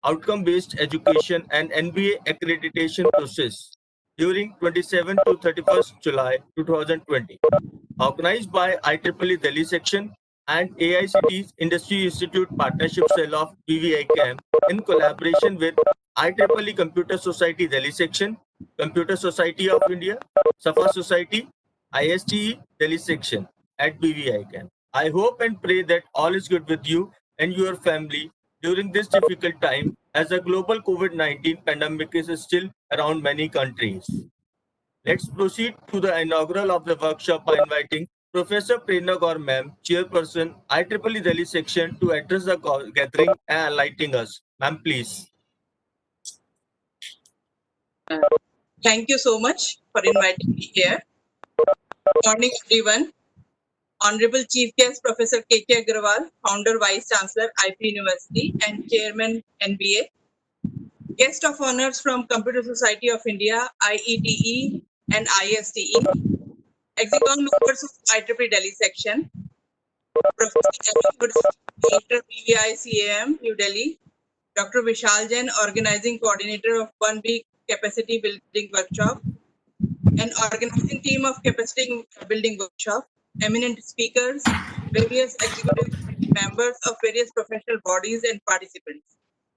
outcome-based education and NBA accreditation process during 27 to 31st July 2020. Organized by IEEE Delhi section and AICT's Industry Institute Partnership Cell of BVICAM in collaboration with IEEE Computer Society Delhi section, Computer Society of India, Safa Society, ISTE Delhi section at BVICAM. I hope and pray that all is good with you and your family during this difficult time as the global COVID-19 pandemic is still around many countries. Let's proceed to the inaugural of the workshop by inviting Professor Prerna Gaur Ma'am, Chairperson, IEEE Delhi section, to address the gathering and enlightening us. Ma'am, please. Thank you so much for inviting me here. Good morning, everyone. Honorable Chief Guest Professor K.K. Agrawal, Founder Vice Chancellor IP University and Chairman NBA. Guest of honors from Computer Society of India, IETE and ISTE. Executive members of IEEE Delhi section. Professor Evan Director PVICAM, New Delhi. Dr. Vishal Jain, Organizing Coordinator of 1 Week Capacity Building Workshop. An organizing team of capacity building workshop, eminent speakers, various executive members of various professional bodies and participants.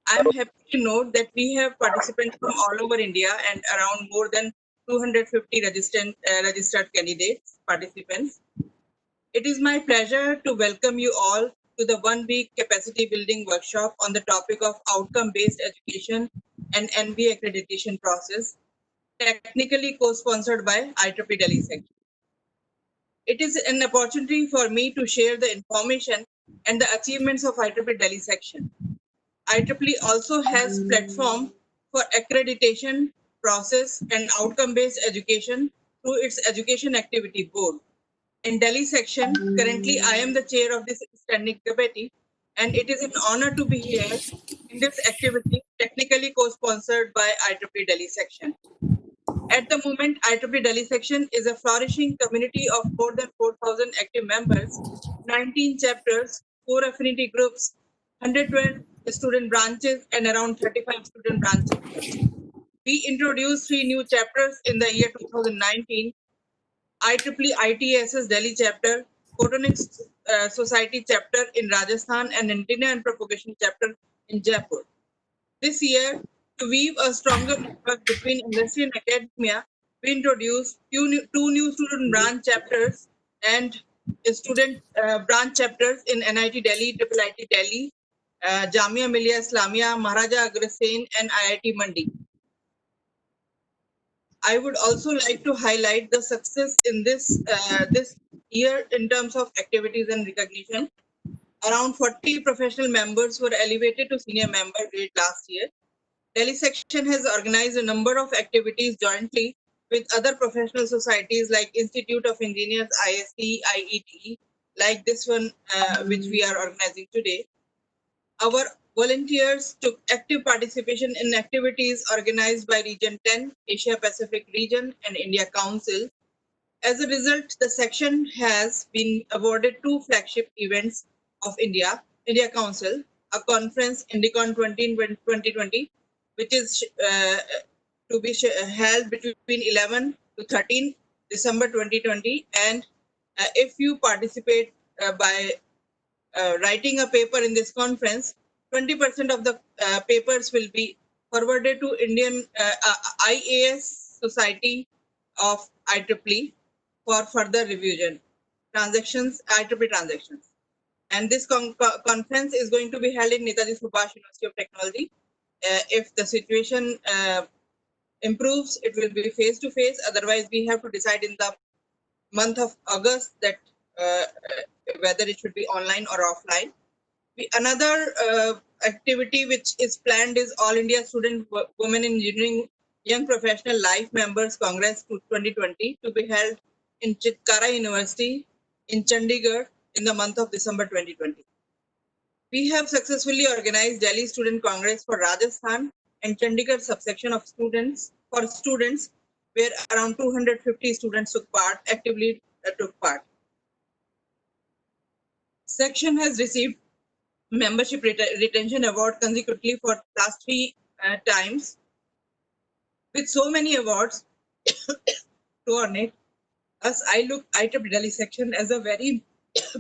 I am happy to note that we have participants from all over India and around more than 250 registered candidates, participants. It is my pleasure to welcome you all to the 1 week capacity building workshop on the topic of outcome-based education and NBA accreditation process, technically co-sponsored by IEEE Delhi section. It is an opportunity for me to share the information and the achievements of IEEE Delhi section. IEEE also has platform for accreditation process and outcome-based education through its Education Activity Board. In Delhi section, currently I am the chair of this standing committee, and it is an honor to be here in this activity, technically co-sponsored by IEEE Delhi section. At the moment, IEEE Delhi section is a flourishing community of more than 4,000 active members, 19 chapters, 4 affinity groups, 112 student branches, and around 35 student branches. We introduced 3 new chapters in the year 2019, IEEE ITSS Delhi chapter, Photonics Society chapter in Rajasthan, and Antenna and Propagation chapter in Jaipur. This year, to weave a stronger network between industry and academia, we introduced two new student branch chapters and student branch chapters in NIT Delhi, IIIT Delhi, Jamia Millia Islamia, Maharaja Agrasen, and IIT Mandi. I would also like to highlight the success in this year in terms of activities and recognition. Around 40 professional members were elevated to senior member grade last year. Delhi section has organized a number of activities jointly with other professional societies like Institute of Engineers, IST, IETE, like this one which we are organizing today. Our volunteers took active participation in activities organized by Region 10, Asia Pacific Region, and India Council. As a result, the section has been awarded 2 flagship events of India Council, a conference INDICON 2020, which is to be held between 11 to 13 December 2020. And if you participate by writing a paper in this conference, 20% of the papers will be forwarded to Indian IAS Society of IEEE for further revision, IEEE transactions. And this conference is going to be held in Netaji Subhash University of Technology. If the situation improves, it will be face-to-face. Otherwise, we have to decide in the month of August that whether it should be online or offline. Another activity which is planned is All India Student Women in Engineering Young Professional Life Members Congress 2020 to be held in Chitkara University in Chandigarh in the month of December 2020. We have successfully organized Delhi Student Congress for Rajasthan and Chandigarh subsection of students where around 250 students took part. Section has received membership retention award consecutively for last 3 times. With so many awards to earn it, as I look IEEE Delhi section as a very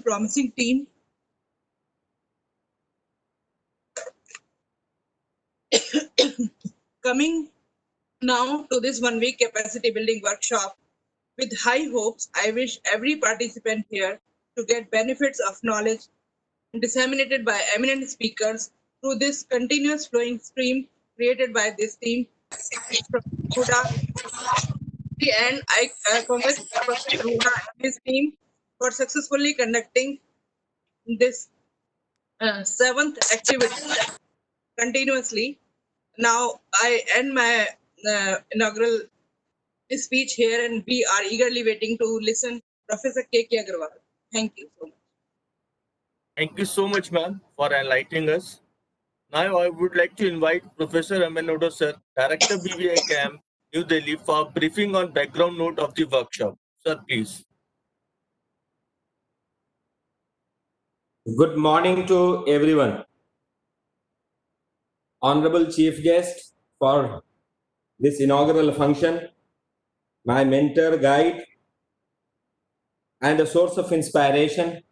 promising team. Coming now to this 1 week capacity building workshop, with high hopes, I wish every participant here to get benefits of knowledge disseminated by eminent speakers through this continuous flowing stream created by this team from Huda. And I congratulate Professor Huda and his team for successfully conducting this seventh activity continuously. Now I end my inaugural speech here, and we are eagerly waiting to listen Professor K.K. Agarwal. Thank you so much. Thank you so much, ma'am, for enlightening us. Now, I would like to invite Professor Amenodo sir, Director BBI CAM, New Delhi, for a briefing on background note of the workshop. Sir, please. Good morning to everyone. Honorable Chief Guest for this inaugural function, my mentor, guide, and a source of inspiration,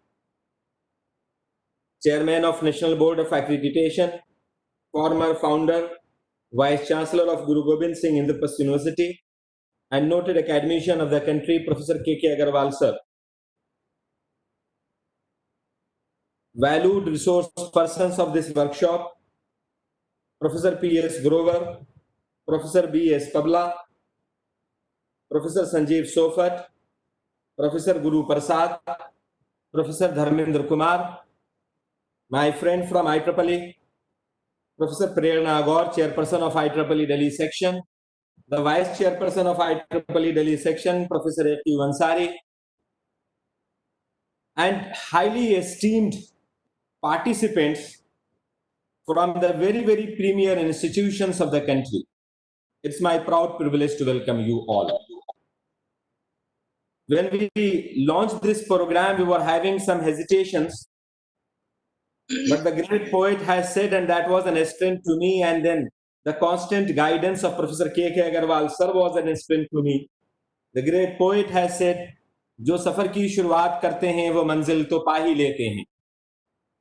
Chairman of National Board of Accreditation, former founder, Vice Chancellor of Guru Gobind Singh Indraprasth University, and noted academician of the country, Professor K.K. Agarwal, sir. Valued resource persons of this workshop, Professor P.S. Grover, Professor B.S. Pabla, Professor Sanjeev Sofat, Professor Guru Prasad, Professor Dharmendra Kumar, my friend from IEEE, Professor Prerna Agor, Chairperson of IEEE Delhi Section, the Vice Chairperson of IEEE Delhi Section, Professor A.Q. Ansari, and highly esteemed participants from the very, very premier institutions of the country. It's my proud privilege to welcome you all. When we launched this program, we were having some hesitations, but the great poet has said, and that was an strength to me, and then the constant guidance of Professor K.K. Agarwal sir was an strength to me. The great poet has said, जो सफर की शुरुआत करते हैं वो मंजिल तो पा ही लेते हैं,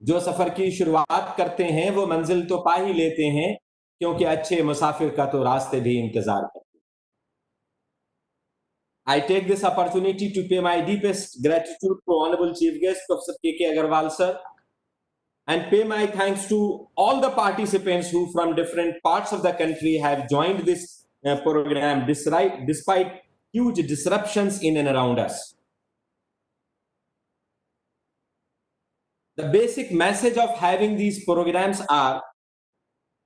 जो सफर की शुरुआत करते हैं वो मंजिल तो पा ही लेते हैं, क्योंकि अच्छे मुसाफिर का तो रास्ते भी इंतजार करते हैं. I take this opportunity to pay my deepest gratitude to Honorable Chief Guest Professor K.K. Agarwal sir, and pay my thanks to all the participants who from different parts of the country have joined this program despite huge disruptions in and around us. The basic message of having these programs are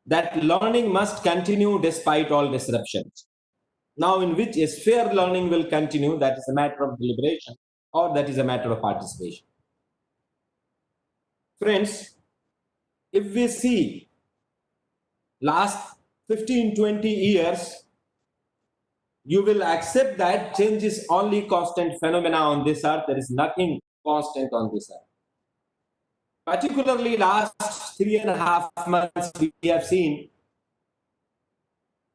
that learning must continue despite all disruptions. Now, in which sphere learning will continue, that is a matter of deliberation, or that is a matter of participation. Friends, if we see last 15-20 years, you will accept that change is only constant phenomena on this earth. There is nothing constant on this earth. Particularly last 3.5 months, we have seen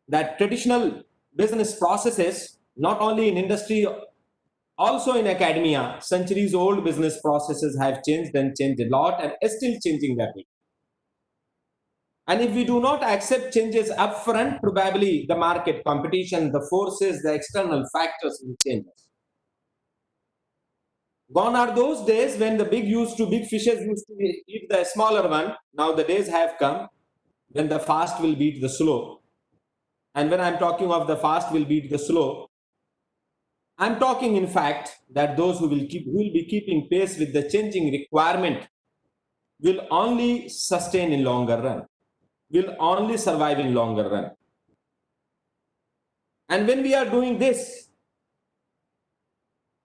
that traditional business processes, not only in industry, also in academia, centuries old business processes have changed and changed a lot and are still changing rapidly. And if we do not accept changes upfront, probably the market competition, the forces, the external factors will change us. Gone are those days when the big fishes used to eat the smaller one. Now the days have come when the fast will beat the slow. And when I'm talking of the fast will beat the slow, I'm talking in fact that those who will be keeping pace with the changing requirement will only sustain in longer run, will only survive in longer run. And when we are doing this,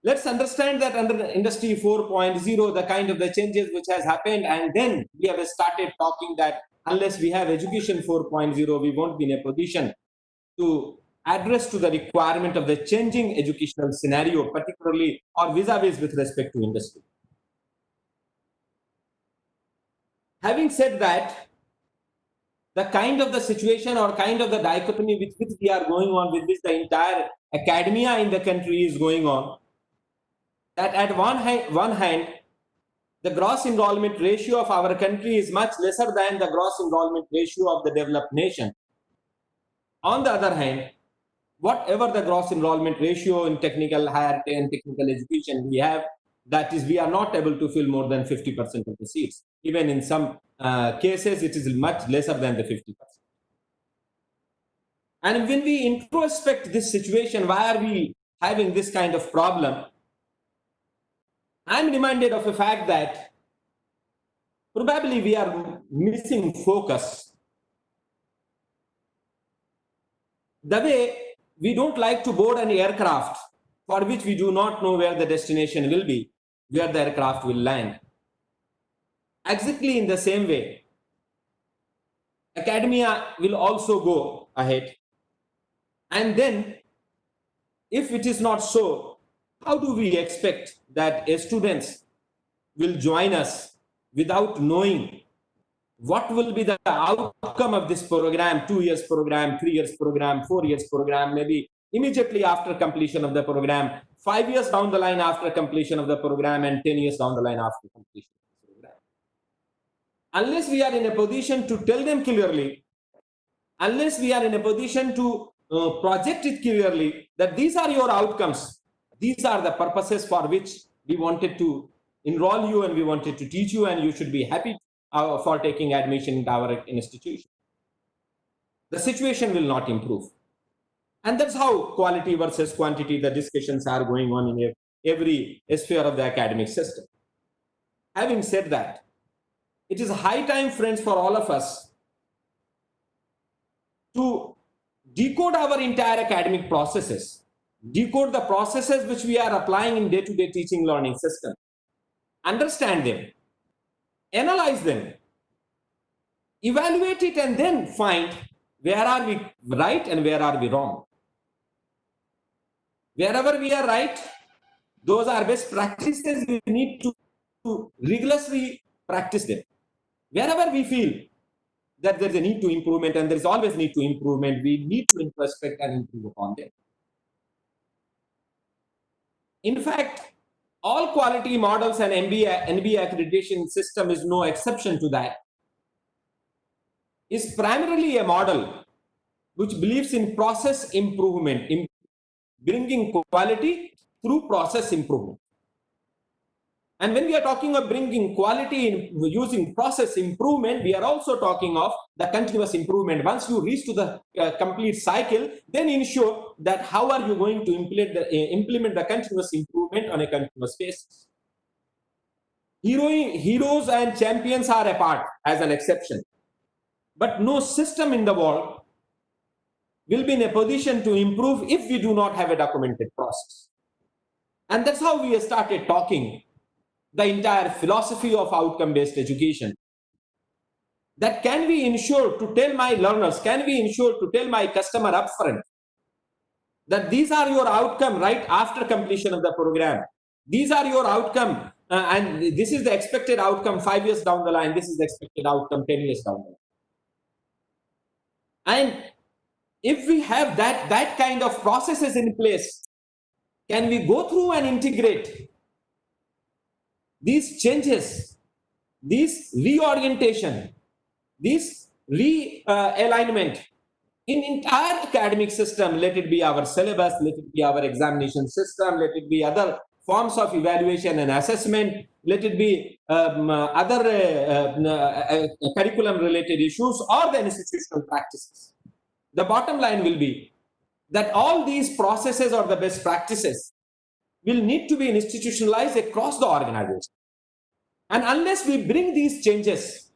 let's understand that under Industry 4.0, the kind of the changes which has happened, and then we have started talking that unless we have Education 4.0, we won't be in a position to address to the requirement of the changing educational scenario, particularly or vis-a-vis with respect to industry. Having said that, the kind of the situation or kind of the dichotomy with which we are going on, with which the entire academia in the country is going on, that at one hand, the gross enrollment ratio of our country is much lesser than the gross enrollment ratio of the developed nation. On the other hand, whatever the gross enrollment ratio in technical higher and technical education we have, that is, we are not able to fill more than 50% of the seats. Even in some cases, it is much lesser than the 50%. And when we introspect this situation, why are we having this kind of problem? I'm reminded of the fact that probably we are missing focus. The way we don't like to board an aircraft for which we do not know where the destination will be, where the aircraft will land. Exactly in the same way, academia will also go ahead. And then, if it is not so, how do we expect that students will join us without knowing what will be the outcome of this program, 2 years program, 3 years program, 4 years program, maybe immediately after completion of the program, 5 years down the line after completion of the program, and 10 years down the line after completion of the program. Unless we are in a position to tell them clearly, unless we are in a position to project it clearly that these are your outcomes, these are the purposes for which we wanted to enroll you and we wanted to teach you, and you should be happy for taking admission in our institution, the situation will not improve. And that's how quality versus quantity, the discussions are going on in every sphere of the academic system. Having said that, it is high time, friends, for all of us to decode our entire academic processes, decode the processes which we are applying in day-to-day teaching learning system, understand them, analyze them, evaluate it, and then find where are we right and where are we wrong. Wherever we are right, those are best practices. We need to rigorously practice them. Wherever we feel that there is a need to improvement, and there is always need to improvement, we need to introspect and improve upon them. In fact, all quality models and NBA accreditation system is no exception to that. Is primarily a model which believes in process improvement, in bringing quality through process improvement. And when we are talking of bringing quality in using process improvement, we are also talking of the continuous improvement. Once you reach to the complete cycle, then ensure that how are you going to implement the continuous improvement on a continuous basis. Heroes and champions are apart as an exception, but no system in the world will be in a position to improve if we do not have a documented process. And that's how we started talking the entire philosophy of outcome-based education. That can we ensure to tell my learners, can we ensure to tell my customer upfront that these are your outcome right after completion of the program. These are your outcome, and this is the expected outcome 5 years down the line. This is the expected outcome 10 years down the line. And if we have that kind of processes in place, can we go through and integrate these changes, this reorientation, this realignment in entire academic system? Let it be our syllabus, let it be our examination system, let it be other forms of evaluation and assessment, let it be other curriculum related issues or the institutional practices. The bottom line will be that all these processes or the best practices will need to be institutionalized across the organization. And unless we bring these changes,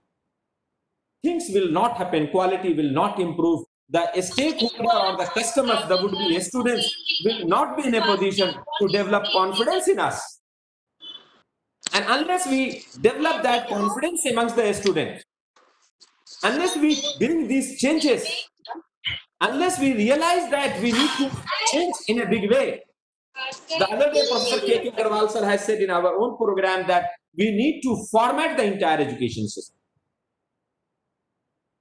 things will not happen, quality will not improve. The stakeholder or the customers, the would-be students, will not be in a position to develop confidence in us. And unless we develop that confidence amongst the students, unless we bring these changes, unless we realize that we need to change in a big way. The other day, Professor K.K. Agarwal sir has said in our own program that we need to format the entire education system.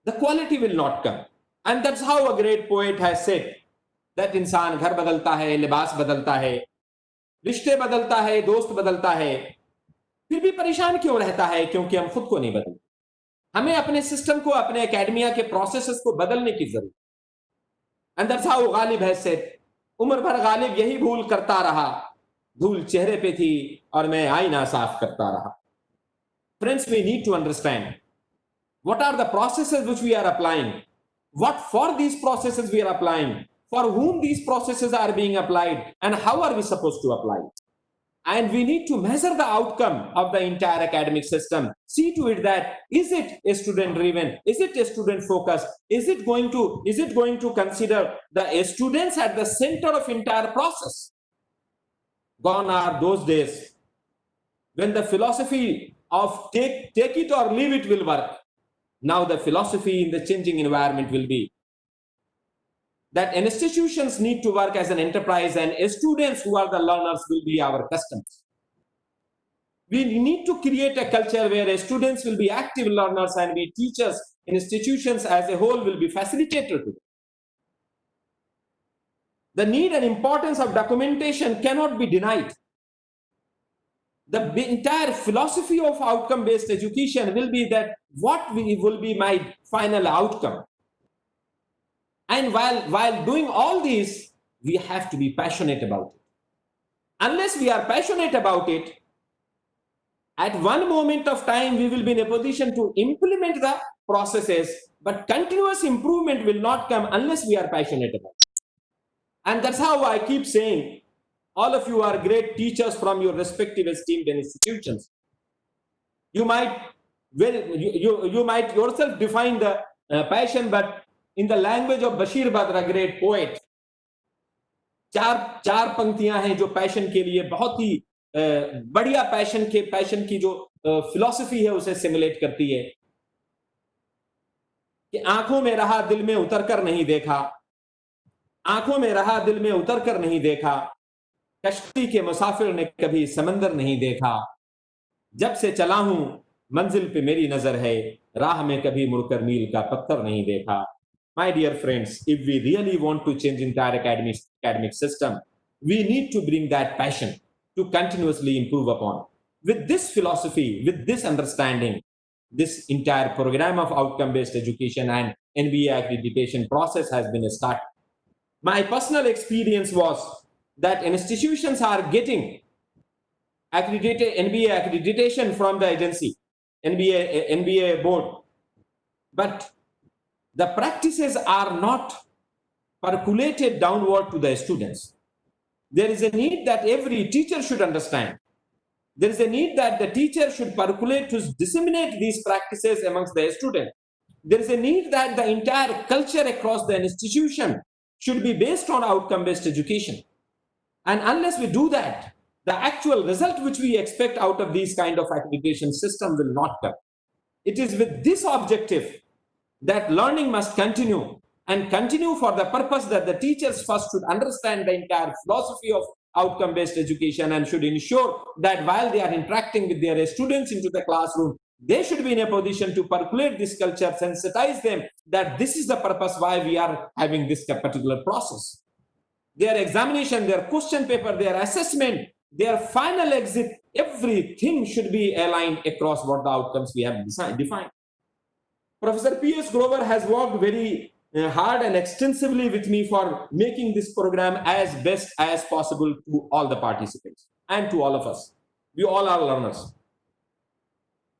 the quality will not come. And that's how a great poet has said that इंसान घर बदलता है, लिबास बदलता है, रिश्ते बदलता है, दोस्त बदलता है, फिर भी परेशान क्यों रहता है? क्योंकि हम खुद को नहीं बदलते। हमें अपने सिस्टम को, अपने एकेडमिया के प्रोसेसेस को बदलने की जरूरत। And that's how Ghalib has said, उम्र भर गालिब यही भूल करता रहा, धूल चेहरे पे थी और मैं आईना साफ करता रहा। Friends, we need to understand what are the processes which we are applying, what for these processes we are applying, for whom these processes are being applied, and how are we supposed to apply it. And we need to measure the outcome of the entire academic system. See to it that is it a student driven, is it a student focused, is it going to consider the students at the center of entire process. Gone are those days when the philosophy of take it or leave it will work. Now the philosophy in the changing environment will be that institutions need to work as an enterprise, and students who are the learners will be our customers. We need to create a culture where students will be active learners and we teachers, institutions as a whole will be facilitators to them. The need and importance of documentation cannot be denied. The entire philosophy of outcome-based education will be that what will be my final outcome. And while doing all these, we have to be passionate about it. Unless we are passionate about it, at one moment of time, we will be in a position to implement the processes, but continuous improvement will not come unless we are passionate about it. And that's how I keep saying, all of you are great teachers from your respective esteemed institutions. You might yourself define the passion, but in the language of Bashir Badra, great poet, चार पंक्तियां हैं जो passion के लिए बहुत ही बढ़िया passion की जो फिलॉसफी है उसे सिमुलेट करती है कि आंखों में रहा दिल में उतर कर नहीं देखा, आंखों में रहा दिल में उतर कर नहीं देखा, कश्ती के मुसाफिर ने कभी समंदर नहीं देखा, जब से चला हूं मंजिल पे मेरी नजर है, राह में कभी मुड़कर मील का पत्थर नहीं देखा. My dear friends, if we really want to change entire academic system, we need to bring that passion to continuously improve upon. With this philosophy, with this understanding, this entire program of outcome-based education and NBA accreditation process has been started. My personal experience was that institutions are getting NBA accreditation from the agency, NBA board, but the practices are not percolated downward to the students. There is a need that every teacher should understand. There is a need that the teacher should percolate to disseminate these practices amongst the students. There is a need that the entire culture across the institution should be based on outcome-based education. And unless we do that, the actual result which we expect out of these kind of accreditation system will not come. It is with this objective that learning must continue, and continue for the purpose that the teachers first should understand the entire philosophy of outcome-based education and should ensure that while they are interacting with their students into the classroom, they should be in a position to percolate this culture, sensitize them that this is the purpose why we are having this particular process. Their examination, their question paper, their assessment, their final exit, everything should be aligned across what the outcomes we have defined. Professor P.S. Grover has worked very hard and extensively with me for making this program as best as possible to all the participants and to all of us. We all are learners.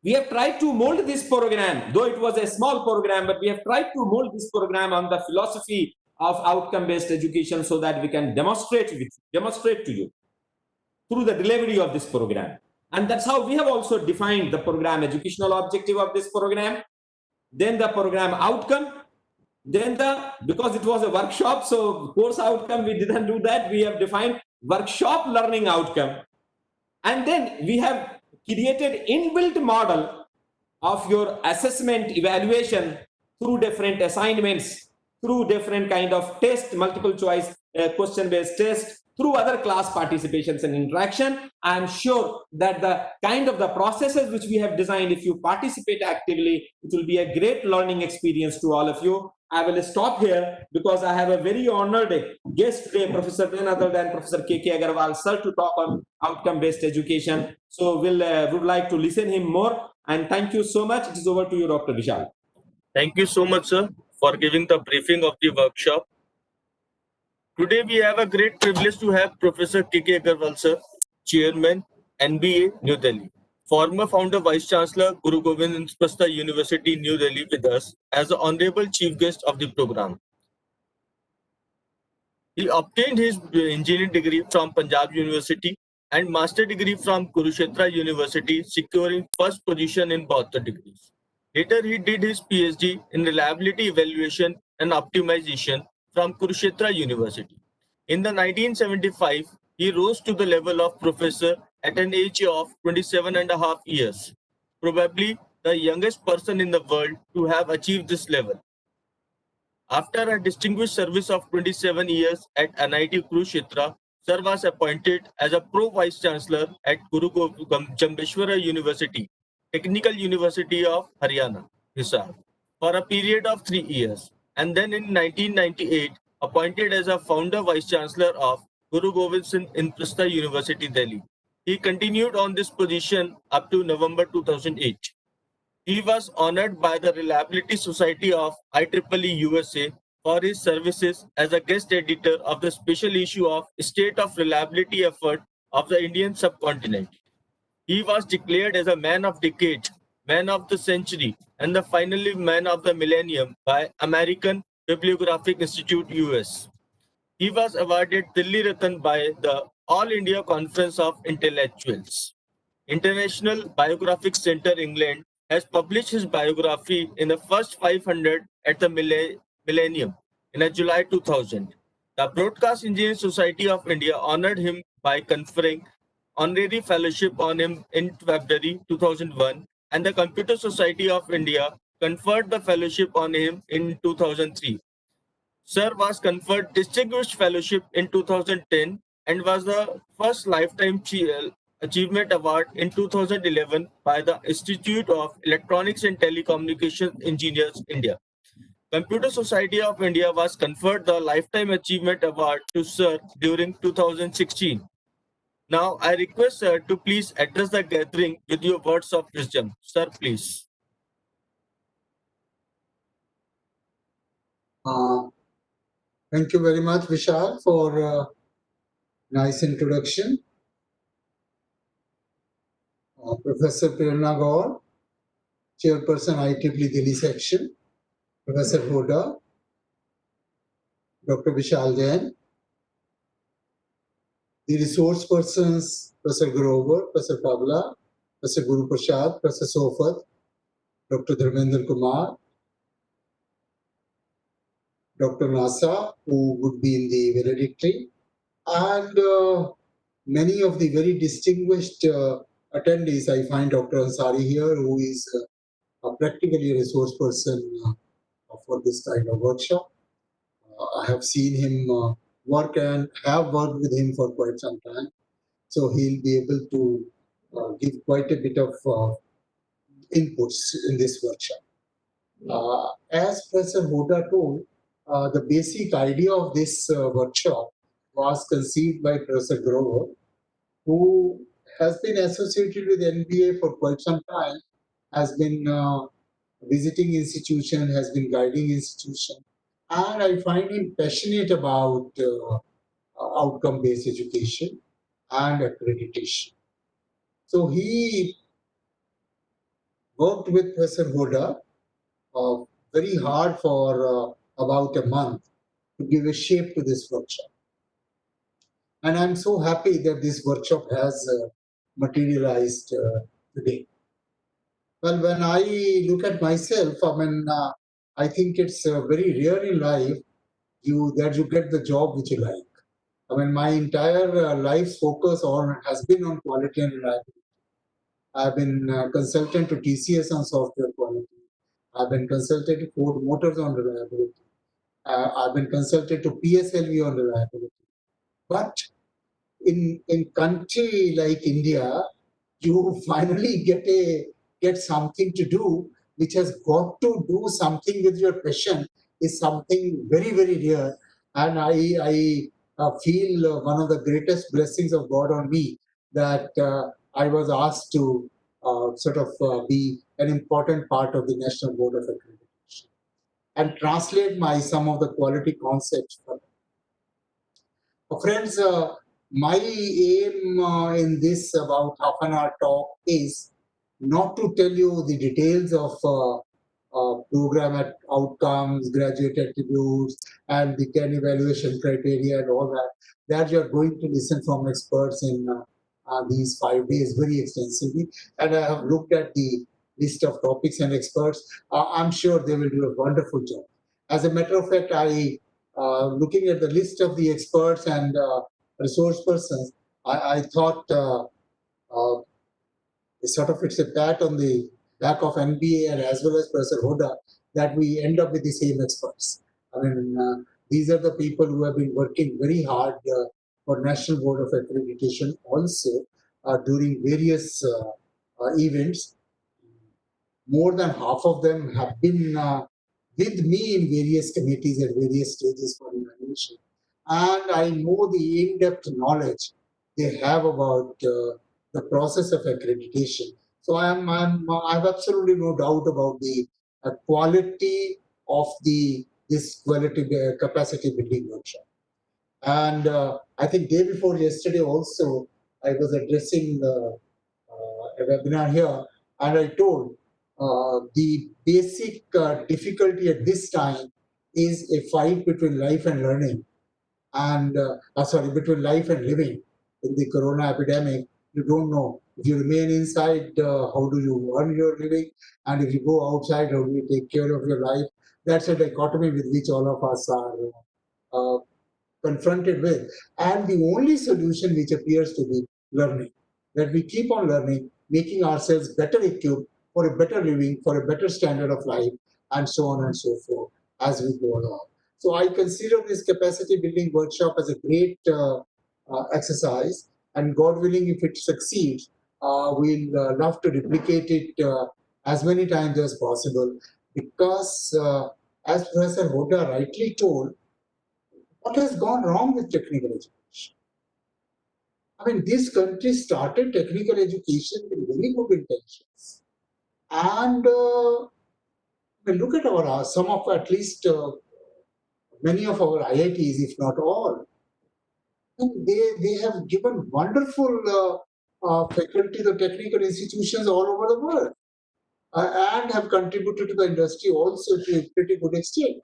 We have tried to mold this program, though it was a small program, but we have tried to mold this program on the philosophy of outcome-based education so that we can demonstrate to you through the delivery of this program. And that's how we have also defined the program educational objective of this program, then the program outcome, then because it was a workshop, so course outcome, we didn't do that. We have defined workshop learning outcome. And then we have created inbuilt model of your assessment evaluation through different assignments, through different kind of test, multiple choice question-based test, through other class participations and interaction. I'm sure that the kind of the processes which we have designed, if you participate actively, it will be a great learning experience to all of you. I will stop here because I have a very honored guest today, Professor none other than Professor K.K. Agarwal, sir, to talk on outcome-based education. So we'll would like to listen him more. And thank you so much. It is over to you, Dr. Vishal. Thank you so much, sir, for giving the briefing of the workshop. Today, we have a great privilege to have Professor K.K. Agarwal, sir, Chairman, NBA, New Delhi. Former founder, Vice Chancellor, Guru Gobind Inspasta University, New Delhi, with us as the Honorable Chief Guest of the program. He obtained his engineering degree from Punjab University and master degree from Kurukshetra University, securing first position in both the degrees. Later, he did his PhD in reliability evaluation and optimization from Kurukshetra University. In the 1975, he rose to the level of professor at an age of 27 and a half years, probably the youngest person in the world to have achieved this level. After a distinguished service of 27 years at NIT Kurukshetra, sir was appointed as a Pro-Vice Chancellor at Guru Jambheshwara University, Technical University of Haryana, Hisar, for a period of 3 years, and then in 1998 appointed as a Founder Vice Chancellor of Guru Gobind Singh Inprastha University, Delhi. He continued on this position up to November 2008. He was honored by the Reliability Society of IEEE USA for his services as a guest editor of the special issue of State of Reliability Effort of the Indian Subcontinent. He was declared as a Man of Decade, Man of the Century, and the finally Man of the Millennium by American Bibliographic Institute US. He was awarded Dilli Ratan by the All India Conference of Intellectuals. International Biographic Centre England has published his biography in the first 500 at the Millennium in July 2000. The Broadcast Engineering Society of India honored him by conferring honorary fellowship on him in February 2001, and the Computer Society of India conferred the fellowship on him in 2003. Sir was conferred Distinguished Fellowship in 2010 and was the first Lifetime Achievement Award in 2011 by the Institute of Electronics and Telecommunication Engineers, India. Computer Society of India was conferred the Lifetime Achievement Award to Sir during 2016. Now, I request Sir to please address the gathering with your words of wisdom. Sir, please. Thank you very much, Vishal, for a nice introduction. Professor Prerna Gaur, Chairperson IEEE Delhi Section, Professor Hoda, Dr. Vishal Jain, the resource persons, Professor Grover, Professor Pavla, Professor Guru Prasad, Professor Sofat, Dr. Dharmendra Kumar, Dr. Nasa, who would be in the valedictory, and many of the very distinguished attendees. I find Dr. Ansari here, who is practically a resource person for this kind of workshop. I have seen him work and have worked with him for quite some time. So he'll be able to give quite a bit of inputs in this workshop. As Professor Hoda told, the basic idea of this workshop was conceived by Professor Grover, who has been associated with NBA for quite some time, has been visiting institution, has been guiding institution, and I find him passionate about outcome-based education and accreditation. So he worked with Professor Hoda very hard for about a month to give a shape to this workshop. And I'm so happy that this workshop has materialized today. Well, when I look at myself, I think it's very rare in life that you get the job which you like. My entire life's focus has been on quality and reliability. I've been consultant to TCS on software quality. I've been consultant to Ford Motors on reliability. I've been consultant to PSLV on reliability. But in country like India, you finally get something to do, which has got to do something with your passion, is something very, very rare. And I feel one of the greatest blessings of God on me, that I was asked to be an important part of the National Board of Accreditation and translate my some of the quality concepts for friends. My aim in this about half an hour talk is not to tell you the details of program outcomes, graduate attributes, and the 10 evaluation criteria and all that. That you are going to listen from experts in these 5 days very extensively. And I have looked at the list of topics and experts. I'm sure they will do a wonderful job. As a matter of fact, looking at the list of the experts and resource persons, I thought it's a pat on the back of NBA and as well as Professor Hoda that we end up with the same experts. I mean, these are the people who have been working very hard for National Board of Accreditation also during various events. More than half of them have been with me in various committees at various stages for evaluation. And I know the in-depth knowledge they have about the process of accreditation. So I have absolutely no doubt about the quality of this quality capacity building workshop. And I think day before yesterday also, I was addressing a webinar here, and I told the basic difficulty at this time is a fight between life and learning, and between life and living. In the corona epidemic, you don't know if you remain inside, how do you earn your living, and if you go outside, how do you take care of your life? That's a dichotomy with which all of us are confronted with. And the only solution which appears to be learning, that we keep on learning, making ourselves better equipped for a better living, for a better standard of life, and so on and so forth as we go along. So I consider this capacity building workshop as a great exercise, and God willing, if it succeeds, we'll love to replicate it as many times as possible, because as Professor Hoda rightly told, what has gone wrong with technical education? I mean, this country started technical education with very good intentions. And look at some of at least many of our IITs, if not all. And they have given wonderful faculty to technical institutions all over the world and have contributed to the industry also to a pretty good extent.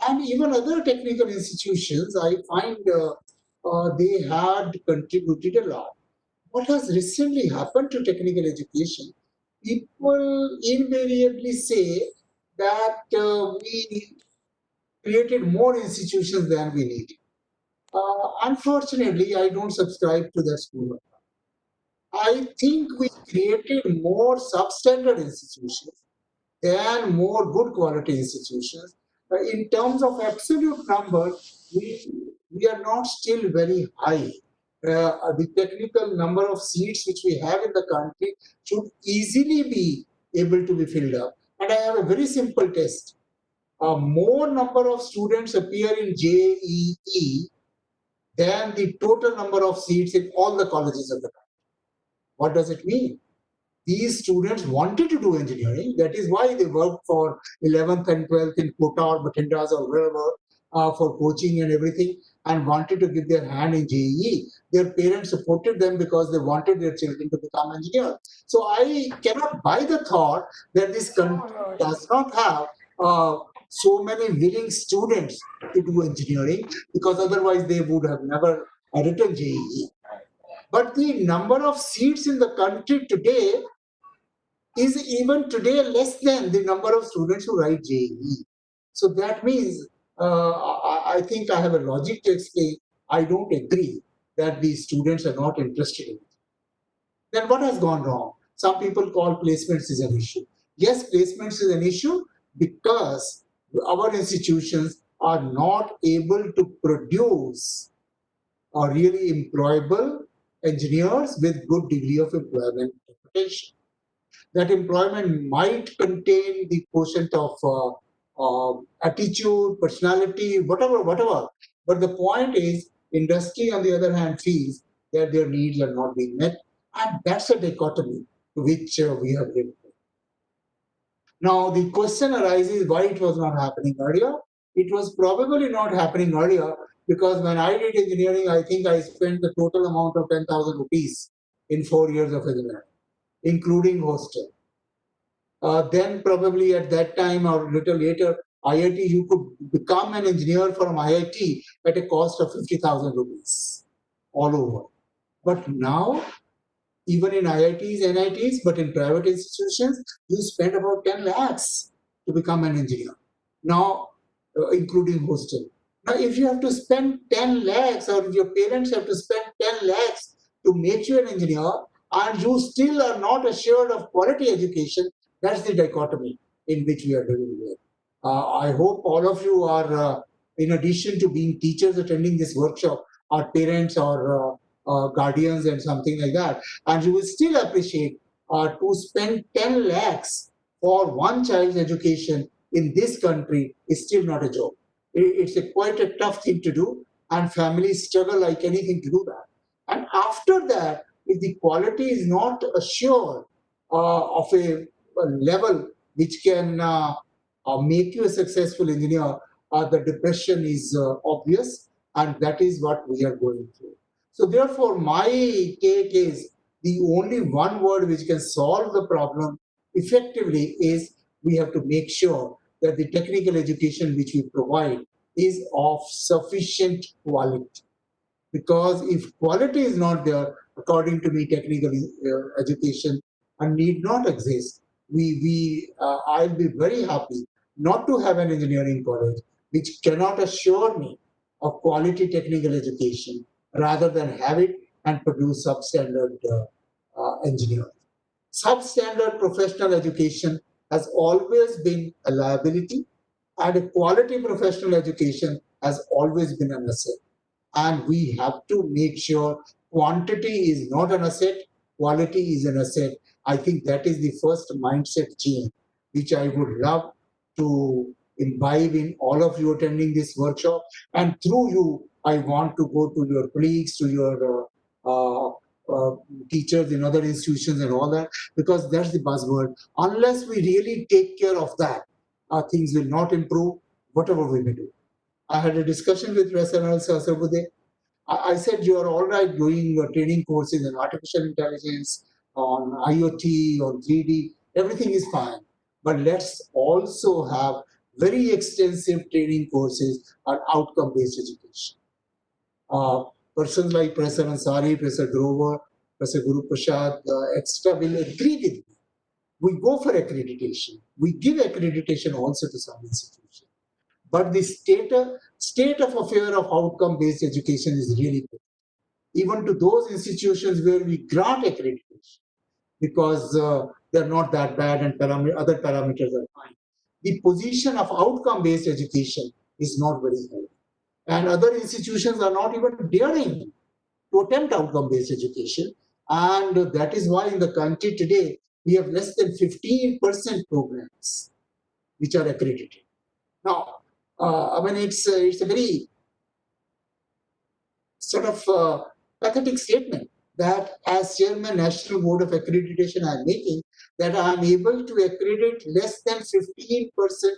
And even other technical institutions, I find they had contributed a lot. What has recently happened to technical education? People invariably say that we created more institutions than we needed. Unfortunately, I don't subscribe to that school of thought. I think we created more substandard institutions than more good quality institutions. In terms of absolute number, we are not still very high. The technical number of seats which we have in the country should easily be able to be filled up. And I have a very simple test. More number of students appear in JEE than the total number of seats in all the colleges of the country. What does it mean? These students wanted to do engineering. That is why they worked for 11th and 12th in Kota or Bathindas or wherever for coaching and everything, and wanted to give their hand in JEE. Their parents supported them because they wanted their children to become engineers. So I cannot buy the thought that this country does not have so many willing students to do engineering, because otherwise they would have never written JEE. But the number of seats in the country today is even today less than the number of students who write JEE. So that means, I think I have a logic to explain. I don't agree that the students are not interested in it. Then what has gone wrong? Some people call placements is an issue. Yes, placements is an issue because our institutions are not able to produce are really employable engineers with good degree of employment potential. That employment might contain the quotient of attitude, personality, whatever. But the point is, industry, on the other hand, feels that their needs are not being met, and that's a dichotomy which we have lived with. Now, the question arises why it was not happening earlier. It was probably not happening earlier because when I did engineering, I think I spent the total amount of 10,000 rupees in 4 years of engineering, including hostel. Then probably at that time or a little later, IIT, you could become an engineer from IIT at a cost of 50,000 rupees all over. But now, even in IITs, NITs, but in private institutions, you spend about 10 lakhs to become an engineer. Now, including hostel. Now, if you have to spend 10 lakhs or if your parents have to spend 10 lakhs to make you an engineer and you still are not assured of quality education, that's the dichotomy in which we are living with. I hope all of you are, in addition to being teachers attending this workshop, are parents or guardians and something like that. And you will still appreciate to spend 10 lakhs for one child's education in this country is still not a joke. It's quite a tough thing to do, and families struggle like anything to do that. And after that, if the quality is not assured of a level which can make you a successful engineer, the depression is obvious, and that is what we are going through. So therefore, my take is the only one word which can solve the problem effectively is we have to make sure that the technical education which we provide is of sufficient quality. Because if quality is not there, according to me, technical education need not exist. I'll be very happy not to have an engineering college which cannot assure me of quality technical education rather than have it and produce substandard engineers. Substandard professional education has always been a liability, and a quality professional education has always been an asset. And we have to make sure quantity is not an asset, quality is an asset. I think that is the first mindset change, which I would love to imbibe in all of you attending this workshop. And through you, I want to go to your colleagues, to your teachers in other institutions and all that, because that's the buzzword. Unless we really take care of that, things will not improve, whatever we may do. I had a discussion with Rasanal Sasrabude. I said, you are all right doing your training courses in artificial intelligence, on IoT, on 3D, everything is fine. But let's also have very extensive training courses on outcome-based education. Persons like Professor Ansari, Professor Grover, Professor Guru Prasad, etc. will agree with me. We go for accreditation. We give accreditation also to some institutions. But the state of affair of outcome-based education is really good. Even to those institutions where we grant accreditation, because they're not that bad and other parameters are fine. The position of outcome-based education is not very high. And other institutions are not even daring to attempt outcome-based education. And that is why in the country today, we have less than 15% programs which are accredited. Now, I mean, it's a very sort of pathetic statement that as Chairman National Board of Accreditation I'm making, that I'm able to accredit less than 15%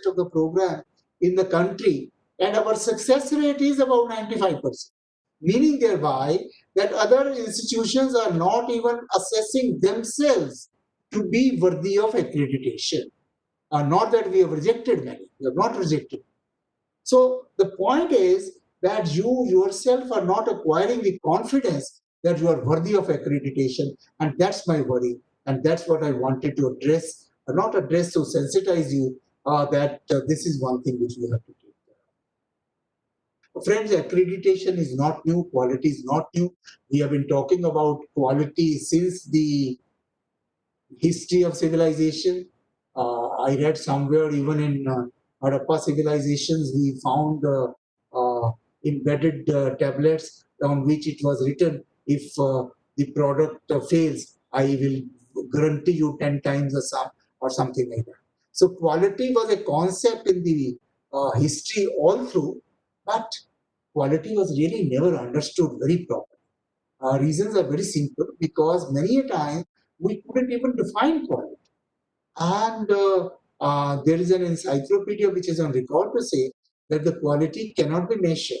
of the program in the country, and our success rate is about 95%, meaning thereby that other institutions are not even assessing themselves to be worthy of accreditation. Not that we have rejected many, we have not rejected. So the point is that you yourself are not acquiring the confidence that you are worthy of accreditation, and that's my worry, and that's what I wanted to address, not address to sensitize you that this is one thing which we have to take care of. Friends, accreditation is not new, quality is not new. We have been talking about quality since the history of civilization. I read somewhere even in Harappa civilizations, we found embedded tablets on which it was written, if the product fails, I will guarantee you 10 times the sum or something like that. So quality was a concept in the history all through, but quality was really never understood very properly. Reasons are very simple, because many a time we couldn't even define quality. And there is an encyclopedia which is on record to say that the quality cannot be measured.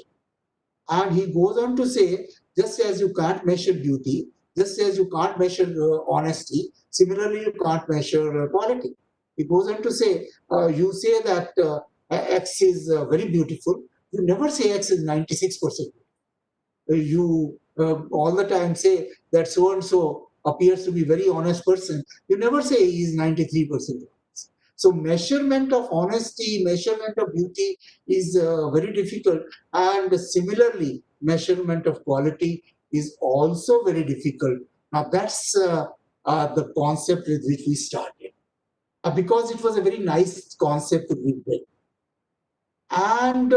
And he goes on to say, just as you can't measure beauty, just as you can't measure honesty, similarly you can't measure quality. He goes on to say, you say that X is very beautiful. You never say X is 96%. You all the time say that so and so appears to be a very honest person. You never say he is 93% honest. So measurement of honesty, measurement of beauty is very difficult, and similarly measurement of quality is also very difficult. Now that's the concept with which we started, because it was a very nice concept to begin with. And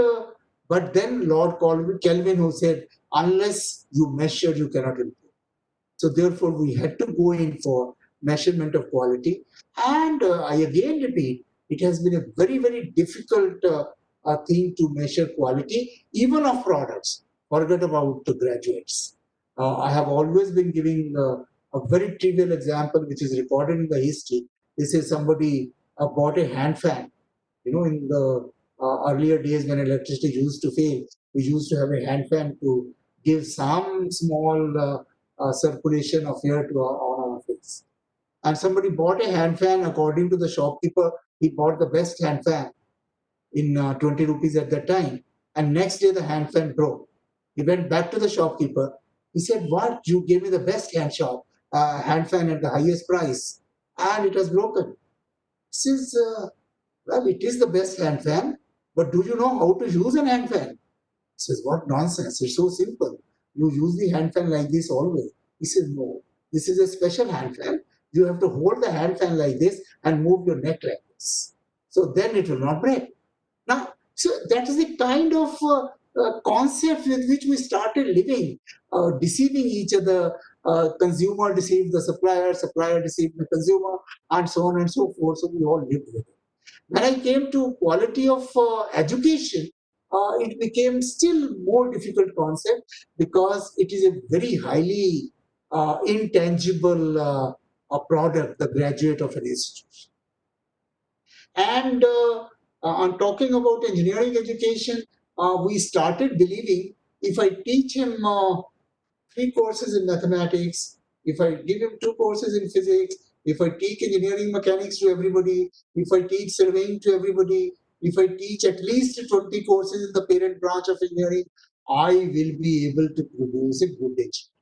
but then Lord Kelvin, who said, unless you measure, you cannot improve. So therefore, we had to go in for measurement of quality. And I again repeat, it has been a very, very difficult thing to measure quality, even of products. Forget about the graduates. I have always been giving a very trivial example, which is recorded in the history. They say somebody bought a hand fan. You know, in the earlier days when electricity used to fail, we used to have a hand fan to give some small circulation of air to on our face. And somebody bought a hand fan. According to the shopkeeper, he bought the best hand fan in 20 rupees at that time. And next day the hand fan broke. He went back to the shopkeeper. He said, "What? You gave me the best hand fan at the highest price, and it has broken." Since well, it is the best hand fan, but do you know how to use an hand fan? He says, "What nonsense, it's so simple. You use the hand fan like this always." He says, "No, this is a special hand fan. You have to hold the hand fan like this and move your neck like this. So then it will not break." Now, so that is the kind of concept with which we started living, deceiving each other. Consumer deceived the supplier, supplier deceived the consumer, and so on and so forth. So we all lived with it. When I came to quality of education, it became still more difficult concept, because it is a very highly intangible product, the graduate of an institution. And on talking about engineering education, we started believing, if I teach him 3 courses in mathematics, if I give him 2 courses in physics, if I teach engineering mechanics to everybody, if I teach surveying to everybody, if I teach at least 20 courses in the parent branch of engineering, I will be able to produce a good engineer.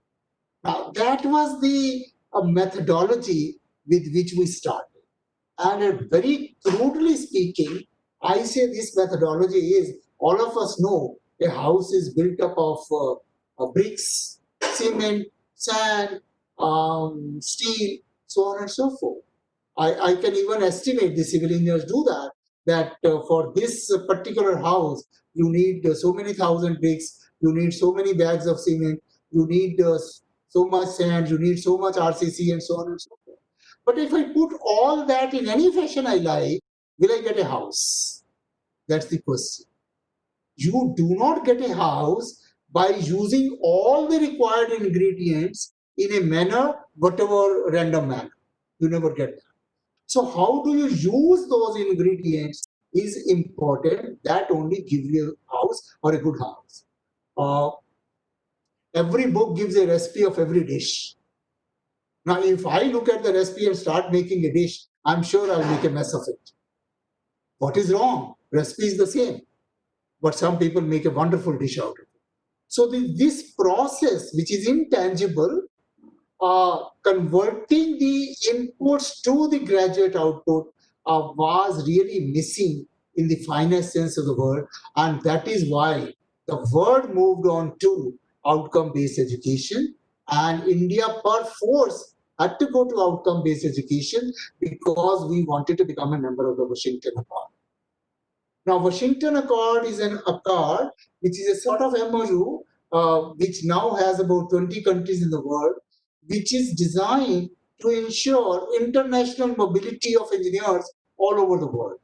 Now, that was the methodology with which we started. And very crudely speaking, I say this methodology is, all of us know a house is built up of bricks, cement, sand, steel, so on and so forth. I can even estimate, the civil engineers do that for this particular house, you need so many thousand bricks, you need so many bags of cement, you need so much sand, you need so much RCC, and so on and so forth. But if I put all that in any fashion I like, will I get a house? That's the question. You do not get a house by using all the required ingredients in a manner, whatever random manner. You never get that. So how do you use those ingredients is important. That only gives you a house or a good house. Every book gives a recipe of every dish. Now, if I look at the recipe and start making a dish, I'm sure I'll make a mess of it. What is wrong? Recipe is the same, but some people make a wonderful dish out of it. So this process, which is intangible, converting the inputs to the graduate output was really missing in the finest sense of the word. And that is why the word moved on to outcome-based education, and India per force had to go to outcome-based education because we wanted to become a member of the Washington Accord. Now, Washington Accord is an accord which is a sort of MOU which now has about 20 countries in the world, which is designed to ensure international mobility of engineers all over the world.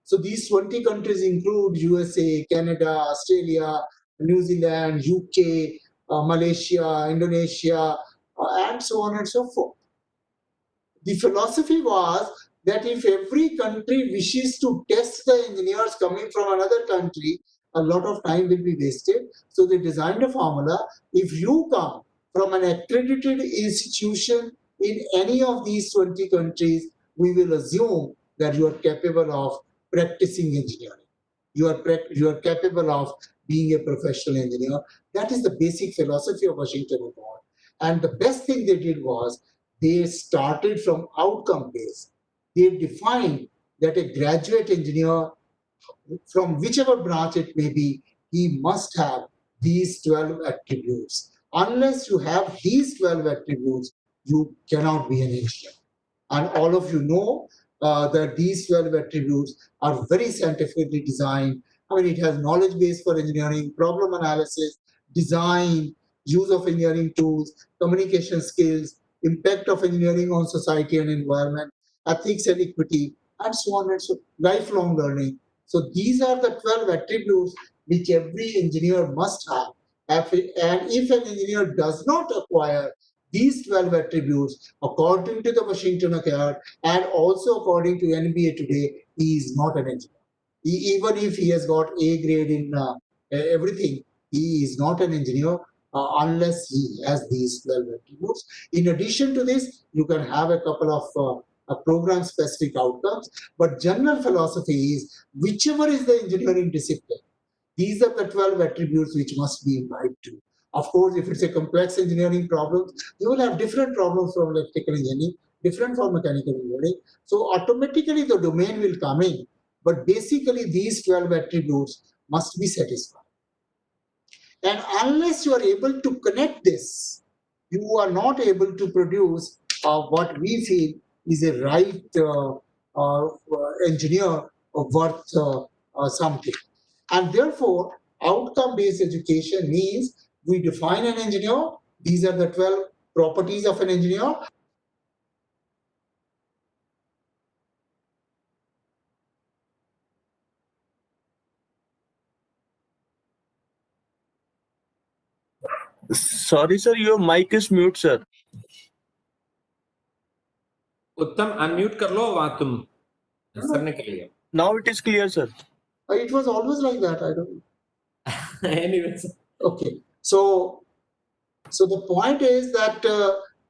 So these 20 countries include USA, Canada, Australia, New Zealand, UK, Malaysia, Indonesia, and so on and so forth. The philosophy was that if every country wishes to test the engineers coming from another country, a lot of time will be wasted. So they designed a formula. If you come from an accredited institution in any of these 20 countries, we will assume that you are capable of practicing engineering. You are capable of being a professional engineer. That is the basic philosophy of Washington Accord. And the best thing they did was they started from outcome based. They defined that a graduate engineer, from whichever branch it may be, he must have these 12 attributes. Unless you have these 12 attributes, you cannot be an engineer. And all of you know that these 12 attributes are very scientifically designed. I mean, it has knowledge base for engineering, problem analysis, design, use of engineering tools, communication skills, impact of engineering on society and environment, ethics and equity, and so on and so on, lifelong learning. So these are the 12 attributes which every engineer must have. And if an engineer does not acquire these 12 attributes, according to the Washington Accord and also according to NBA today, he is not an engineer. Even if he has got A grade in everything, he is not an engineer unless he has these 12 attributes. In addition to this, you can have a couple of program-specific outcomes, but general philosophy is whichever is the engineering discipline, these are the 12 attributes which must be imbibed to. Of course, if it's a complex engineering problem, you will have different problems from electrical engineering, different from mechanical engineering. So automatically the domain will come in, but basically these 12 attributes must be satisfied. And unless you are able to connect this, you are not able to produce what we feel is a right engineer worth something. And therefore, outcome-based education means we define an engineer. These are the 12 properties of an engineer. Sorry, sir, your mic is mute, sir. उत्तम unmute कर लो वहां तुम sir ने कर लिया Now it is clear, sir. It was always like that. I don't know. Anyways. Okay. So the point is that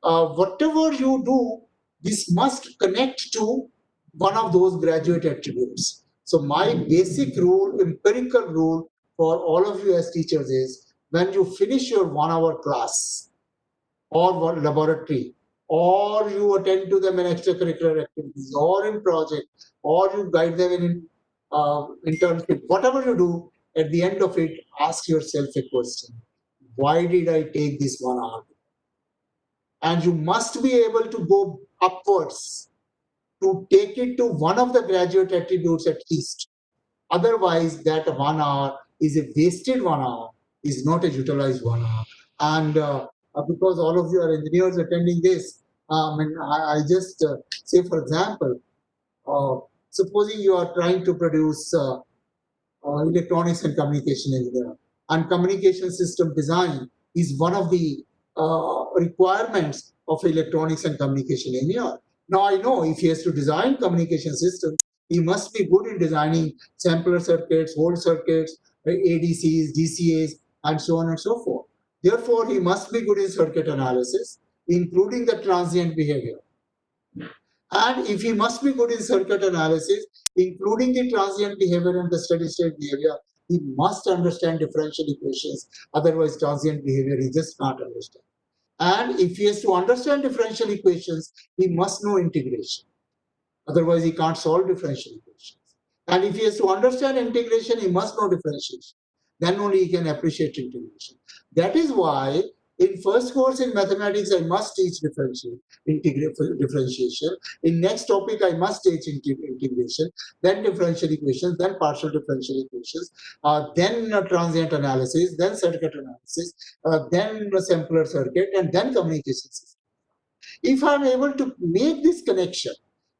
whatever you do, this must connect to one of those graduate attributes. So my basic rule, empirical rule for all of you as teachers is when you finish your 1 hour class or one laboratory, or you attend to them in extracurricular activities or in project, or you guide them in internship, whatever you do, at the end of it, ask yourself a question. Why did I take this 1 hour? And you must be able to go upwards to take it to one of the graduate attributes at least. Otherwise, that 1 hour is a wasted 1 hour, is not a utilized 1 hour. And because all of you are engineers attending this, I just say, for example, supposing you are trying to produce electronics and communication engineer, and communication system design is one of the requirements of electronics and communication engineer. Now I know if he has to design communication system, he must be good in designing sampler circuits, hold circuits, ADCs, DCAs, and so on and so forth. Therefore, he must be good in circuit analysis, including the transient behavior. And if he must be good in circuit analysis, including the transient behavior and the steady state behavior, he must understand differential equations. Otherwise, transient behavior he just can't understand. And if he has to understand differential equations, he must know integration. Otherwise, he can't solve differential equations. And if he has to understand integration, he must know differentiation. Then only he can appreciate integration. That is why In first course in mathematics, I must teach differentiation. In next topic, I must teach integration, then differential equations, then partial differential equations, then transient analysis, then circuit analysis, then sampler circuit, and then communication system. If I'm able to make this connection,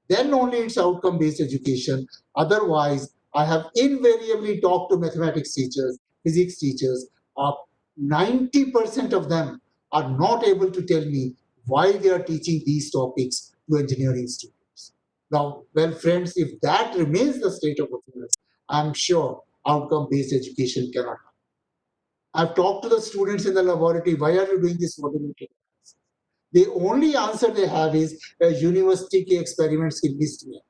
then only it's outcome-based education. Otherwise, I have invariably talked to mathematics teachers, physics teachers. 90% of them are not able to tell me why they are teaching these topics to engineering students. Now, well, friends, if that remains the state of affairs, I'm sure outcome-based education cannot happen. I've talked to the students in the laboratory, why are you doing this volumetric analysis? The only answer they have is university ke experiments ki list mein.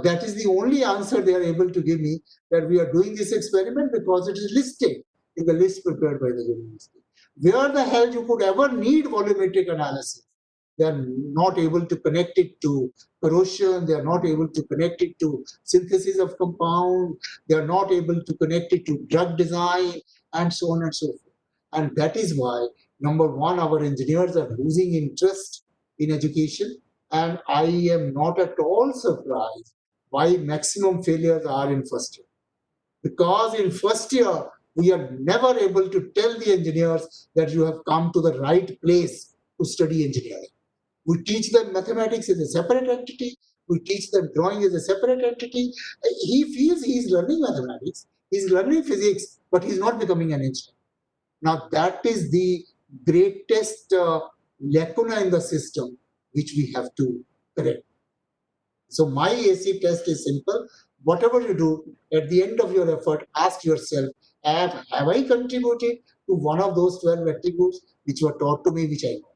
That is the only answer they are able to give me, that we are doing this experiment because it is listed in the list prepared by the university. Where the hell you could ever need volumetric analysis? They are not able to connect it to corrosion. They are not able to connect it to synthesis of compound. They are not able to connect it to drug design and so on and so forth. And that is why, number one, our engineers are losing interest in education. And I am not at all surprised why maximum failures are in first year. Because in first year, we are never able to tell the engineers that you have come to the right place to study engineering. We teach them mathematics as a separate entity. We teach them drawing as a separate entity. He feels he's learning mathematics, he's learning physics, but he's not becoming an engineer. Now, that is the greatest lacuna in the system, which we have to correct. So my AC test is simple. Whatever you do, at the end of your effort, ask yourself, have I contributed to one of those 12 attributes which were taught to me, which I know?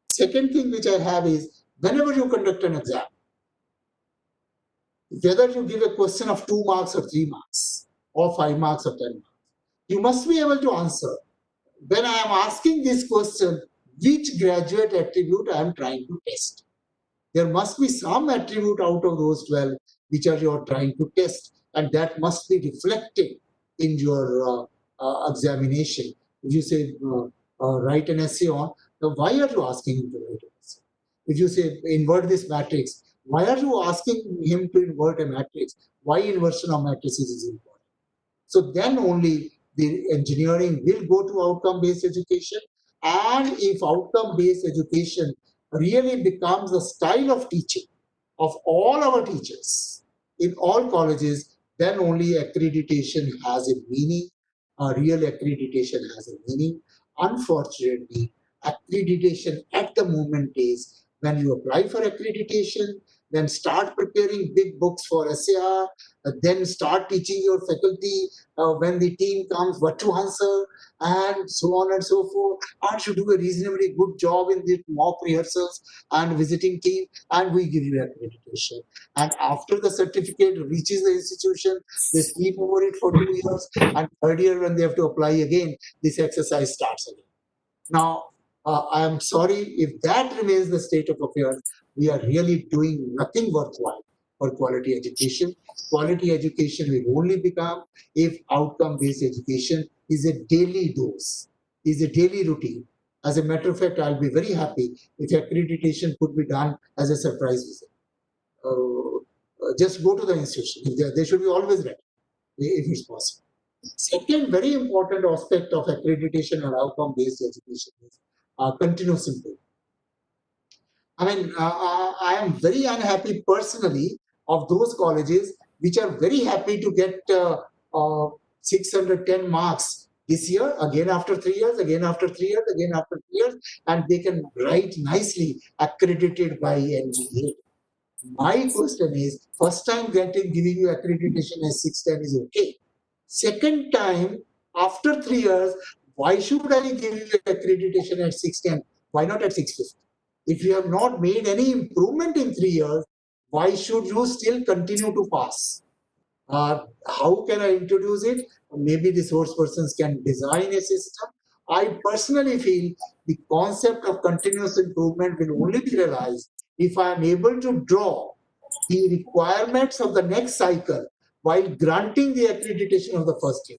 Second thing which I have is, whenever you conduct an exam, whether you give a question of 2 marks or 3 marks, or 5 marks or 10 marks, you must be able to answer. When I am asking this question, which graduate attribute I am trying to test? There must be some attribute out of those 12 which are you are trying to test, and that must be reflected in your examination. If you say write an essay on, why are you asking him to write an essay? If you say invert this matrix, why are you asking him to invert a matrix? Why inversion of matrices is important? So then only the engineering will go to outcome-based education. And if outcome-based education really becomes the style of teaching of all our teachers in all colleges, then only accreditation has a meaning. Real accreditation has a meaning. Unfortunately, accreditation at the moment is when you apply for accreditation, then start preparing big books for SAR, then start teaching your faculty when the team comes what to answer, and so on and so forth. And you do a reasonably good job in the mock rehearsals and visiting team, and we give you accreditation. And after the certificate reaches the institution, they sleep over it for 2 years, and third year when they have to apply again, this exercise starts again. Now, I am sorry if that remains the state of affairs. We are really doing nothing worthwhile for quality education. Quality education will only become if outcome-based education is a daily dose, is a daily routine. As a matter of fact, I'll be very happy if accreditation could be done as a surprise visit. Just go to the institution. They should be always ready, if it's possible. Second very important aspect of accreditation and outcome-based education is continuous improvement. I mean, I am very unhappy personally of those colleges which are very happy to get 610 marks this year, again after 3 years, again after 3 years, again after 3 years, and they can write nicely accredited by NBA. My question is, first time giving you accreditation as 610 is okay. Second time, after 3 years, why should I give you accreditation at 610? Why not at 650? If you have not made any improvement in 3 years, why should you still continue to pass? How can I introduce it? Maybe the source persons can design a system. I personally feel the concept of continuous improvement will only be realized if I am able to draw the requirements of the next cycle while granting the accreditation of the first time.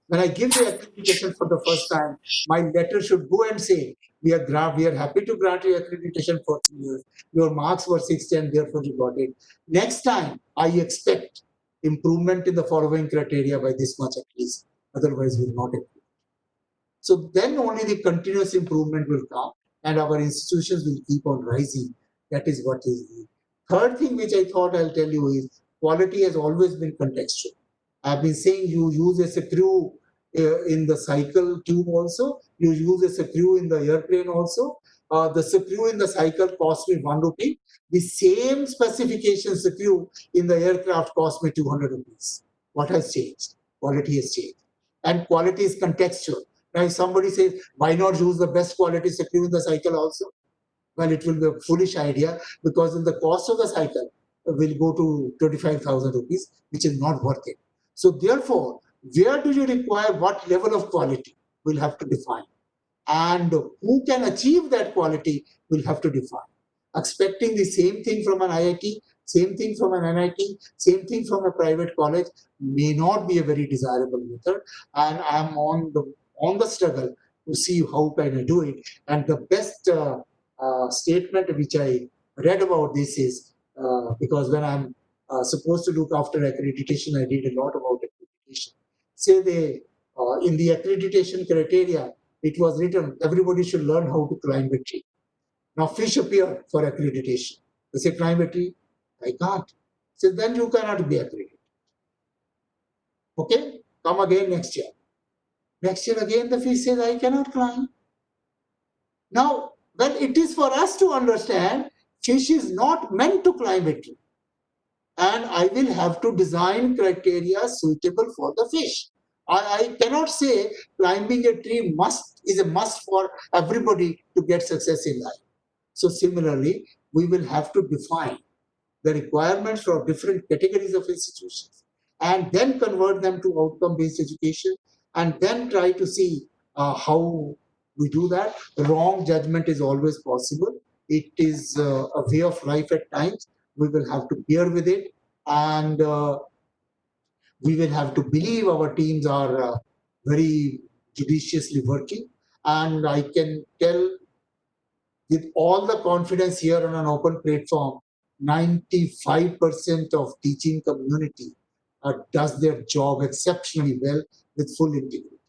When I give the accreditation for the first time, my letter should go and say, we are happy to grant you accreditation for 3 years. Your marks were 60 and therefore you got it. Next time, I expect improvement in the following criteria by this much at least. Otherwise, we will not improve. So then only the continuous improvement will come and our institutions will keep on rising. That is what is the third thing which I thought I'll tell you is quality has always been contextual. I've been saying you use a screw in the cycle tube also, you use a screw in the airplane also. The screw in the cycle cost me 1 rupee. The same specification screw in the aircraft cost me 200 rupees. What has changed? Quality has changed. And quality is contextual. Now, if somebody says, why not use the best quality screw in the cycle also? Well, it will be a foolish idea because then the cost of the cycle will go to 25,000 rupees, which is not worth it. So therefore, where do you require what level of quality? We'll have to define. And who can achieve that quality, we'll have to define. Expecting the same thing from an IIT, same thing from an NIT, same thing from a private college may not be a very desirable method. And I'm on the struggle to see how can I do it. And the best statement which I read about this is because when I'm supposed to look after accreditation, I read a lot about accreditation. Say they in the accreditation criteria, it was written everybody should learn how to climb a tree. Now fish appear for accreditation. They say climb a tree, I can't. So then you cannot be accredited. Okay, come again next year. Next year again the fish says I cannot climb. Now, when it is for us to understand, fish is not meant to climb a tree. And I will have to design criteria suitable for the fish. I cannot say climbing a tree is a must for everybody to get success in life. So similarly, we will have to define the requirements for different categories of institutions and then convert them to outcome-based education and then try to see how we do that. Wrong judgment is always possible. It is a way of life at times. We will have to bear with it and we will have to believe our teams are very judiciously working. And I can tell with all the confidence here on an open platform, 95% of teaching community does their job exceptionally well with full integrity.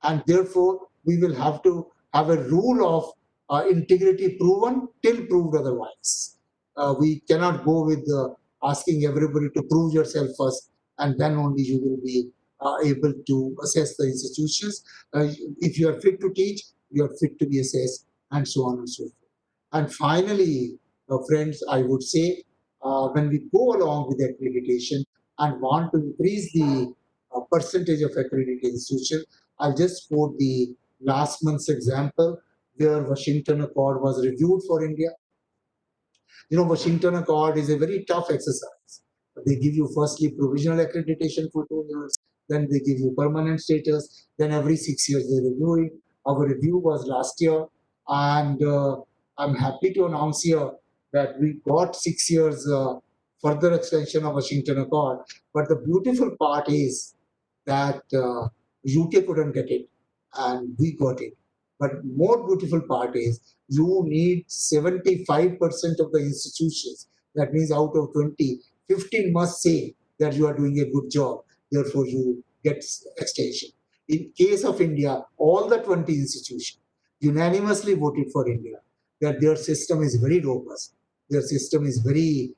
And therefore, we will have to have a rule of integrity proven till proved otherwise. We cannot go with asking everybody to prove yourself first, and then only you will be able to assess the institutions. If you are fit to teach, you are fit to be assessed, and so on and so forth. And finally, friends, I would say when we go along with accreditation and want to increase the percentage of accredited institutions, I'll just quote the last month's example where Washington Accord was reviewed for India. You know, Washington Accord is a very tough exercise. They give you firstly provisional accreditation for 2 years, then they give you permanent status, then every 6 years they review it. Our review was last year, and I'm happy to announce here that we got 6 years further extension of Washington Accord. But the beautiful part is that UK couldn't get it, and we got it. But more beautiful part is you need 75% of the institutions. That means out of 20, 15 must say that you are doing a good job. Therefore, you get extension. In case of India, all the 20 institutions unanimously voted for India, that their system is very robust, their system is very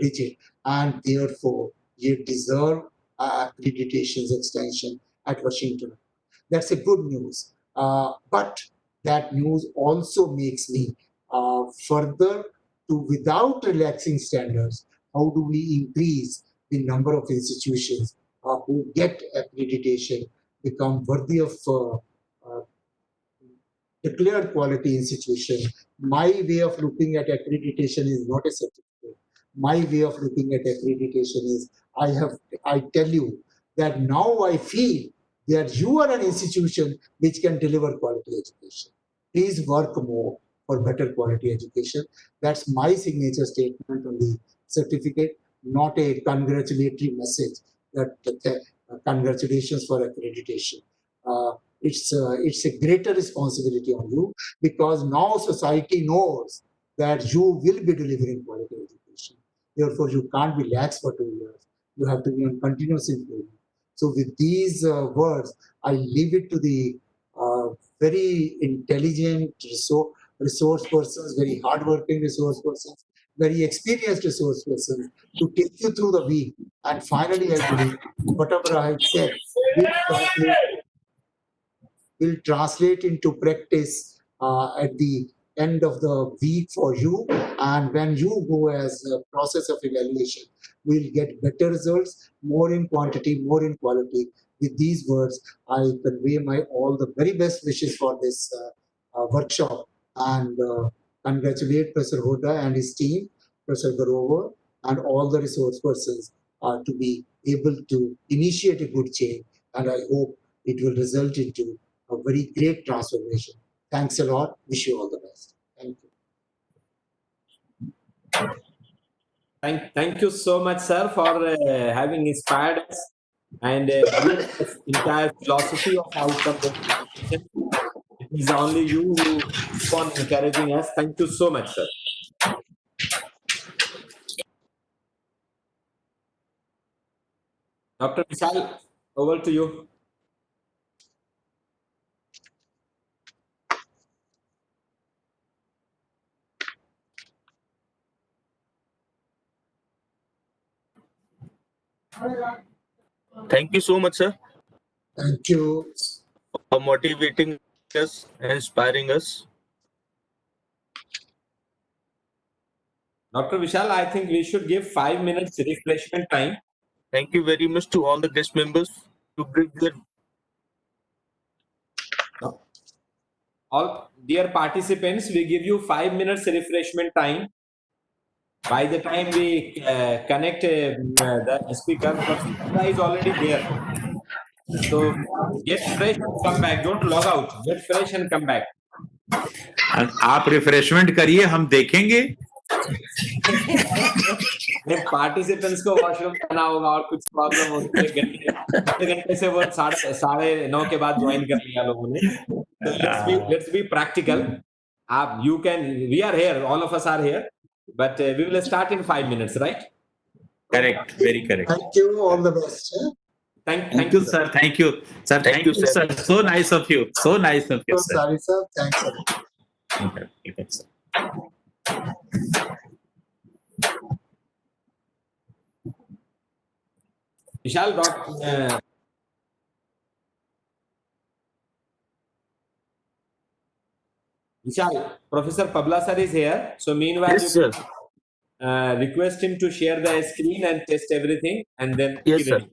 rigid, and therefore you deserve accreditation's extension at Washington. That's a good news. But that news also makes me further to, without relaxing standards, how do we increase the number of institutions who get accreditation, become worthy of declared quality institution. My way of looking at accreditation is not a certificate. My way of looking at accreditation is I tell you that now I feel that you are an institution which can deliver quality education. Please work more for better quality education. That's my signature statement on the certificate, not a congratulatory message that congratulations for accreditation. It's a greater responsibility on you, because now society knows that you will be delivering quality education. Therefore, you can't be lax for 2 years. You have to be on continuous improvement. So with these words, I leave it to the very intelligent resource persons, very hardworking resource persons, very experienced resource persons to take you through the week. And finally, I believe whatever I have said will translate into practice at the end of the week for you. And when you go as a process of evaluation, we'll get better results, more in quantity, more in quality. With these words, I convey my all the very best wishes for this workshop, and congratulate Professor Hoda and his team, Professor Garover, and all the resource persons to be able to initiate a good change. And I hope it will result into a very great transformation. Thanks a lot. Wish you all the best. Thank you. Thank you so much, sir, for having inspired us and given us entire philosophy of outcome-based education. It is only you who keep on encouraging us. Thank you so much, sir. Dr. Vishal, over to you. Thank you so much, sir, Thank you. for motivating us and inspiring us. Dr. Vishal, I think we should give 5 minutes refreshment time. Thank you very much to all the guest members to give their All dear participants, we give you 5 minutes refreshment time. By the time we connect the speaker, Professor is already there. So get fresh and come back. Don't log out. Get fresh and come back. आप refreshment करिए, हम देखेंगे. Participants को washroom जाना होगा और कुछ problem होगी, 1 घंटे से वो 9:30 के बाद ज्वाइन कर लिया लोगों ने. Let's be practical. You can. We are here. All of us are here, but we will start in 5 minutes, right? Correct. Very correct. Thank you. All the best. Thank you, sir. Thank you, sir. Thank you, sir. So nice of you. So nice of you, So sir. sorry, sir. Thanks a lot. Okay, sir. Vishal, Vishal, Professor Pabla sir is here. So meanwhile, yes, sir. Request him to share the screen and test everything, and then Yes, be sir. ready.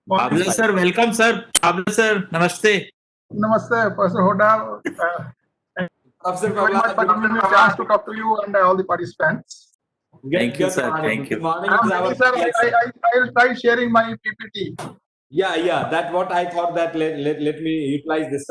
Pablo sir, welcome, sir. Pablo sir, namaste. Namaste, Professor Hoda. Professor Thank you very much for giving me a chance to talk to you and all the participants. Thank you, Good sir. morning. Thank you. Good morning. I'm is our ready, sir. PPT, sir. I will try sharing my PPT. Yeah. That's what I thought that let me utilize this